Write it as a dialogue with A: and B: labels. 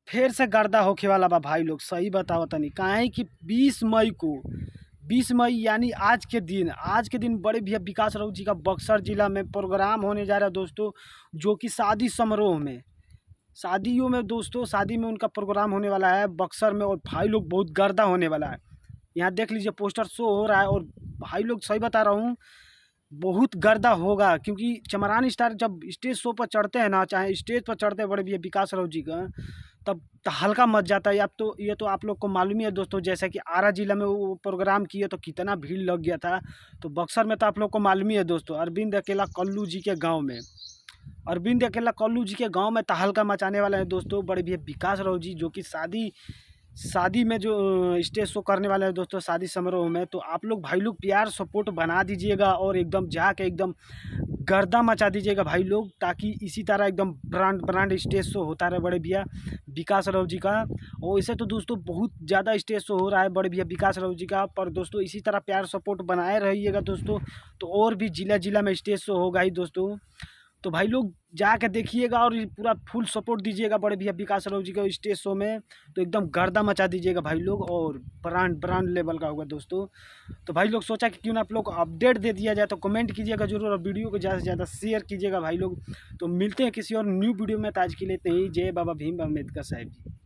A: फिर से गर्दा होखे वाला बा भाई लोग। सही बताओ तनी काहे कि 20 मई को 20 मई यानी आज के दिन बड़े भैया विकास राउत जी का बक्सर जिला में प्रोग्राम होने जा रहा है दोस्तों, जो कि शादी समारोह में शादियों में दोस्तों शादी में उनका प्रोग्राम होने वाला है बक्सर में। और भाई लोग बहुत गर्दा होने वाला है। यहाँ देख लीजिए पोस्टर शो हो रहा है। और भाई लोग सही बता रहा हूँ, बहुत गर्दा होगा, क्योंकि चमरान स्टार जब स्टेज शो पर चढ़ते हैं ना, चाहे स्टेज पर चढ़ते हैं बड़े भैया विकास राउत जी का, तब हल्का मच जाता है। अब तो ये तो आप लोग को मालूम ही है दोस्तों, जैसे कि आरा जिला में वो प्रोग्राम किए तो कितना भीड़ लग गया था। तो बक्सर में तो आप लोग को मालूम ही है दोस्तों, अरविंद अकेला कल्लू जी के गाँव में, अरविंद अकेला कल्लू जी के गांव में तहलका मचाने वाला है दोस्तों बड़े भैया विकास राउत जी, जो कि शादी शादी में जो स्टेज शो करने वाले हैं दोस्तों शादी समारोह में। तो आप लोग भाई लोग प्यार सपोर्ट बना दीजिएगा और एकदम जाके एकदम गर्दा मचा दीजिएगा भाई लोग, ताकि इसी तरह एकदम ब्रांड ब्रांड स्टेज शो होता रहे बड़े भैया विकास राउत जी का। और वैसे तो दोस्तों बहुत ज़्यादा स्टेज शो हो रहा है बड़े भैया विकास राउत जी का, पर दोस्तों इसी तरह प्यार सपोर्ट बनाए रहिएगा दोस्तों। तो और भी जिला जिला में स्टेज शो होगा ही दोस्तों। तो भाई लोग जाके देखिएगा और ये पूरा फुल सपोर्ट दीजिएगा बड़े भैया विकास राउत जी के स्टेज शो में। तो एकदम गर्दा मचा दीजिएगा भाई लोग, और ब्रांड ब्रांड लेवल का होगा दोस्तों। तो भाई लोग सोचा कि क्यों ना आप लोग को अपडेट दे दिया जाए, तो कमेंट कीजिएगा जरूर और वीडियो को ज़्यादा से ज़्यादा शेयर कीजिएगा भाई लोग। तो मिलते हैं किसी और न्यू वीडियो में, तो आज के लिए इतना ही। जय बाबा भीम अम्बेडकर साहब जी।